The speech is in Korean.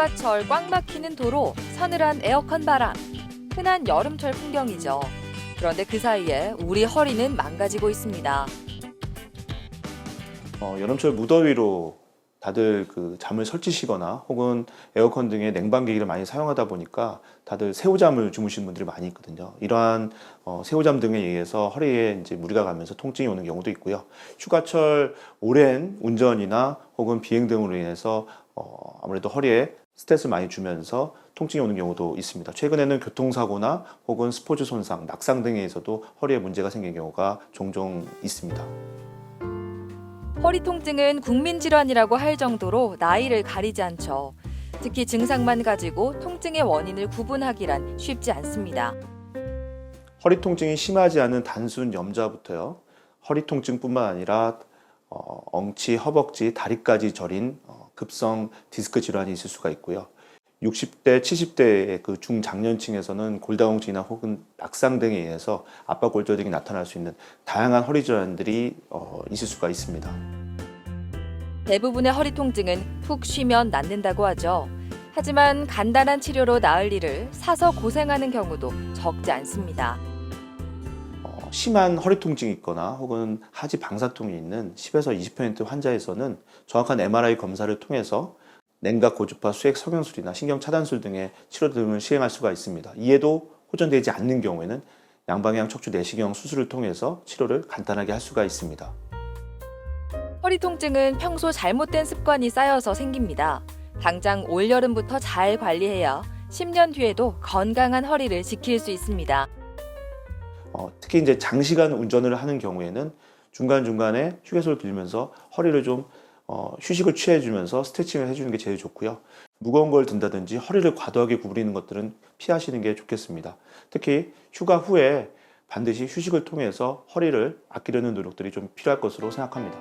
휴가철 꽉 막히는 도로, 서늘한 에어컨 바람. 흔한 여름철 풍경이죠. 그런데 그 사이에 우리 허리는 망가지고 있습니다. 여름철 무더위로 다들 잠을 설치시거나 혹은 에어컨 등의 냉방기기를 많이 사용하다 보니까 다들 새우잠을 주무시는 분들이 많이 있거든요. 이러한 새우잠 등에 의해서 허리에 이제 무리가 가면서 통증이 오는 경우도 있고요. 휴가철 오랜 운전이나 혹은 비행 등으로 인해서 아무래도 허리에 스트레스를 많이 주면서 통증이 오는 경우도 있습니다. 최근에는 교통사고나 혹은 스포츠 손상, 낙상 등에 의해서도 허리에 문제가 생긴 경우가 종종 있습니다. 허리 통증은 국민질환이라고 할 정도로 나이를 가리지 않죠. 특히 증상만 가지고 통증의 원인을 구분하기란 쉽지 않습니다. 허리 통증이 심하지 않은 단순 염좌부터요. 허리 통증뿐만 아니라 엉치, 허벅지, 다리까지 저린 급성 디스크 질환이 있을 수가 있고요. 60대, 70대의 그 중장년층에서는 골다공증이나 혹은 낙상 등에 의해서 압박골절 등이 나타날 수 있는 다양한 허리 질환들이 있을 수가 있습니다. 대부분의 허리 통증은 푹 쉬면 낫는다고 하죠. 하지만 간단한 치료로 나을 일을 사서 고생하는 경우도 적지 않습니다. 심한 허리 통증이 있거나 혹은 하지 방사통이 있는 10에서 20% 환자에서는 정확한 MRI 검사를 통해서 냉각 고주파 수액 성형술이나 신경 차단술 등의 치료 등을 시행할 수가 있습니다. 이에도 호전되지 않는 경우에는 양방향 척추 내시경 수술을 통해서 치료를 간단하게 할 수가 있습니다. 허리 통증은 평소 잘못된 습관이 쌓여서 생깁니다. 당장 올여름부터 잘 관리해야 10년 뒤에도 건강한 허리를 지킬 수 있습니다. 특히 이제 장시간 운전을 하는 경우에는 중간중간에 휴게소를 들면서 허리를 좀 휴식을 취해주면서 스트레칭을 해주는 게 제일 좋고요. 무거운 걸 든다든지 허리를 과도하게 구부리는 것들은 피하시는 게 좋겠습니다. 특히 휴가 후에 반드시 휴식을 통해서 허리를 아끼려는 노력들이 좀 필요할 것으로 생각합니다.